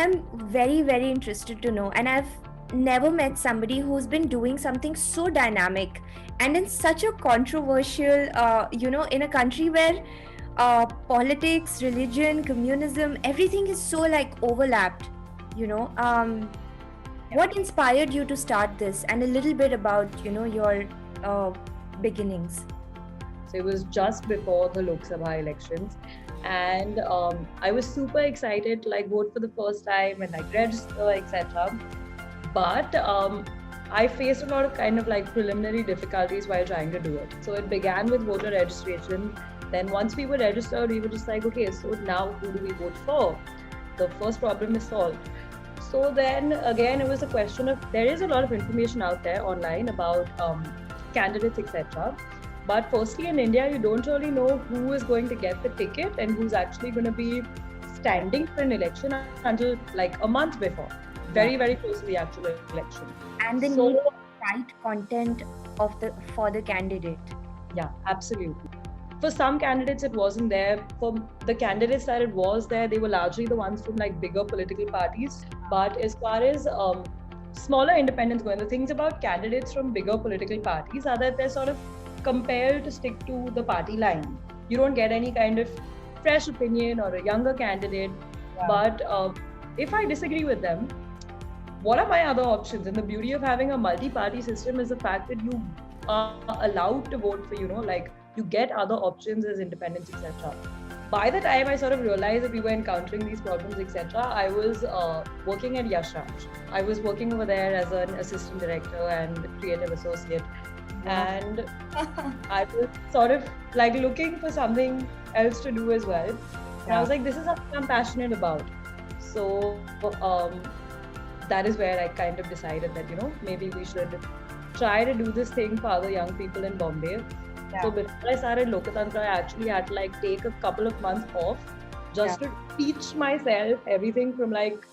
am very, very interested to know, and I've never met somebody who's been doing something so dynamic and in such a controversial, in a country where politics, religion, communism, everything is so like overlapped, you know. What inspired you to start this, and a little bit about, your uh, beginnings? So it was just before the Lok Sabha elections, and I was super excited to like vote for the first time and like register, etc. But I faced a lot of kind of like preliminary difficulties while trying to do it. So it began with voter registration. Then once we were registered, we were just like, okay, so now who do we vote for? The first problem is solved. So then again, it was a question of there is a lot of information out there online about candidates, etc. But firstly, in India, you don't really know who is going to get the ticket and who's actually going to be standing for an election until like a month before, very, very close to the actual election. And the So, need for right content for the candidate. yeah, absolutely. For some candidates, it wasn't there. For the candidates that it was there, they were largely the ones from like bigger political parties. But as far as smaller independents go, and the things about candidates from bigger political parties are that they're sort of compelled to stick to the party line. You don't get any kind of fresh opinion or a younger candidate. Yeah. But if I disagree with them, what are my other options? And the beauty of having a multi-party system is the fact that you are allowed to vote for, like you get other options as independents, etc. By the time I sort of realized that we were encountering these problems, etc., I was working at Yash Raj. I was working over there as an assistant director and creative associate. And I was sort of like looking for something else to do as well. And I was like, this is something I'm passionate about. So that is where I kind of decided that, maybe we should try to do this thing for other young people in Bombay. So before I started Lokatantra, I actually had to like take a couple of months off just to teach myself everything from like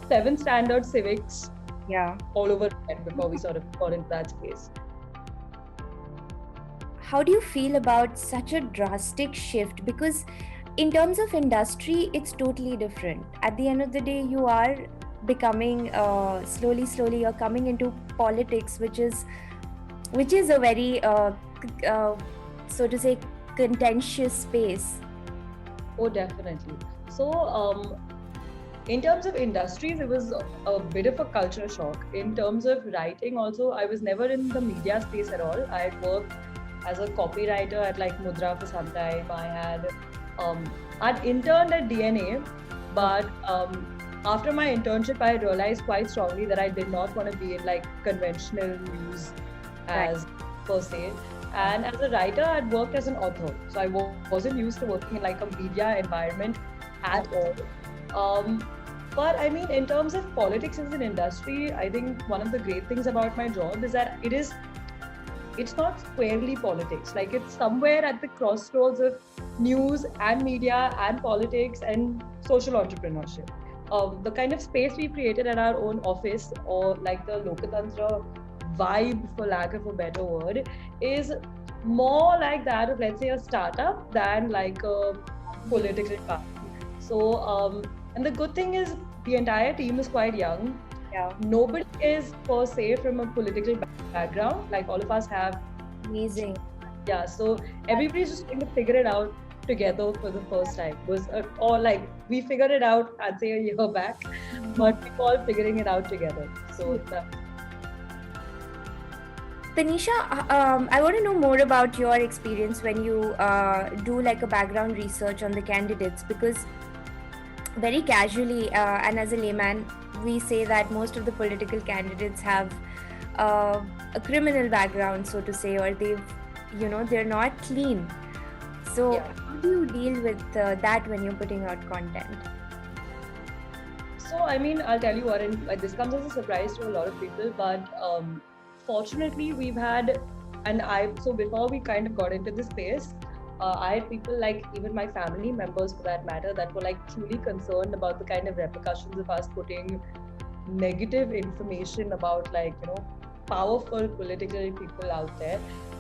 7th standard civics all over again before we sort of got into that space. How do you feel about such a drastic shift? Because in terms of industry, it's totally different. At the end of the day, you are becoming slowly, you're coming into politics, which is a very so to say contentious space. Oh, definitely. So in terms of industries, it was a bit of a culture shock. In terms of writing also, I was never in the media space at all. I had worked as a copywriter at like Mudra for some time. I'd interned at DNA, but after my internship, I realized quite strongly that I did not want to be in like conventional news as per se. And as a writer, I'd worked as an author. So I wasn't used to working in like a media environment at all. But I mean, in terms of politics as an industry, I think one of the great things about my job is that it's not squarely politics. Like it's somewhere at the crossroads of news and media and politics and social entrepreneurship. The kind of space we created at our own office, or like the Lokatantra vibe, for lack of a better word, is more like that of, let's say, a startup than like a political party. So, and the good thing is the entire team is quite young. Nobody is per se from a political background. Like all of us have. Amazing. Yeah, so everybody's just trying to figure it out together for the first time. Or like we figured it out, I'd say a year back, but we're all figuring it out together. So Tanisha, I want to know more about your experience when you do like a background research on the candidates, because very casually and as a layman, we say that most of the political candidates have a criminal background, so to say, or they're not clean. So how do you deal with that when you're putting out content? So, I mean, I'll tell you what, and this comes as a surprise to a lot of people, but fortunately, we've had, so before we kind of got into this space, I had people like even my family members, for that matter, that were like truly concerned about the kind of repercussions of us putting negative information about like, powerful political people out there.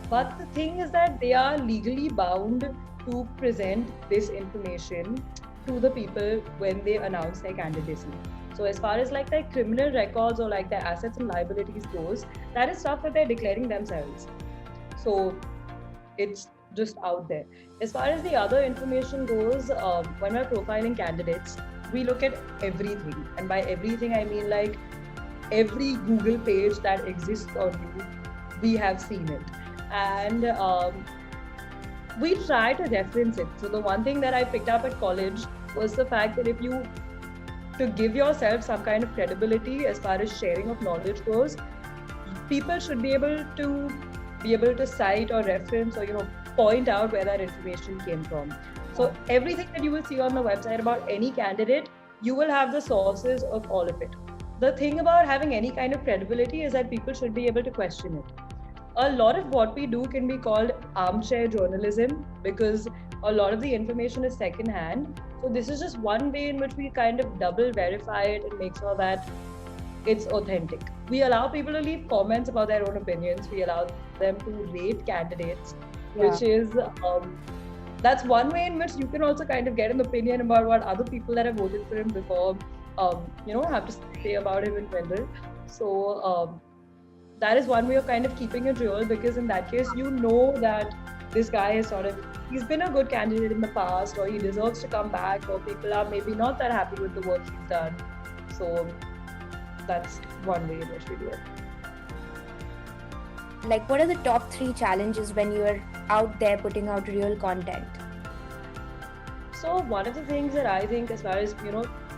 But the thing is that they are legally bound to present this information to the people when they announce their candidacy. So as far as like their criminal records or like their assets and liabilities goes, that is stuff that they're declaring themselves. So it's just out there. As far as the other information goes, when we're profiling candidates, we look at everything. And by everything, I mean like every Google page that exists on you, we have seen it. And we try to reference it. So the one thing that I picked up at college was the fact that if you, to give yourself some kind of credibility as far as sharing of knowledge goes, people should be able to cite or reference or point out where that information came from. So everything that you will see on the website about any candidate, you will have the sources of all of it. The thing about having any kind of credibility is that people should be able to question it. A lot of what we do can be called armchair journalism because a lot of the information is secondhand. So this is just one way in which we kind of double verify it and make sure that it's authentic. We allow people to leave comments about their own opinions. We allow them to rate candidates, which is that's one way in which you can also kind of get an opinion about what other people that have voted for him before have to say about him in general. So that is one way of kind of keeping it real, because in that case that this guy is he's been a good candidate in the past, or he deserves to come back, or people are maybe not that happy with the work he's done. So that's one way in which we do it. Like, what are the top 3 challenges when you're out there putting out real content? So one of the things that I think as far as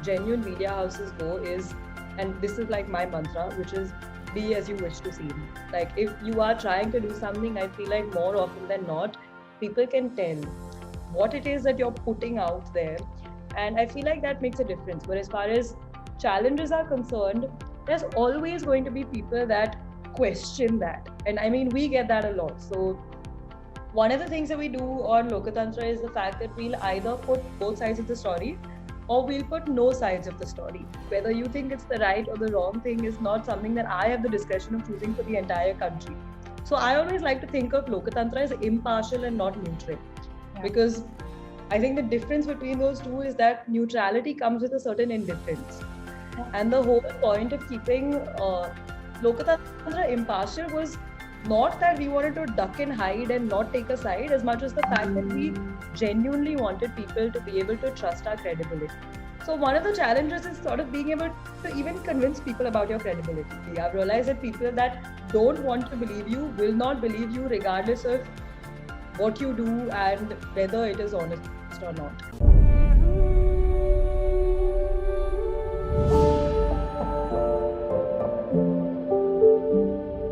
genuine media houses go is, and this is like my mantra, which is be as you wish to seem. Like if you are trying to do something, I feel like more often than not, people can tell what it is that you're putting out there. And I feel like that makes a difference. But as far as challenges are concerned, there's always going to be people that question that. And I mean, we get that a lot. So one of the things that we do on Lokatantra is the fact that we'll either put both sides of the story, or we'll put no sides of the story. Whether you think it's the right or the wrong thing is not something that I have the discretion of choosing for the entire country. So I always like to think of Lokatantra as impartial and not neutral. Because I think the difference between those two is that neutrality comes with a certain indifference. And the whole point of keeping Lokatantra impartial was not that we wanted to duck and hide and not take a side, as much as the fact that we genuinely wanted people to be able to trust our credibility. So one of the challenges is sort of being able to even convince people about your credibility. We have realized that people that don't want to believe you will not believe you regardless of what you do and whether it is honest or not.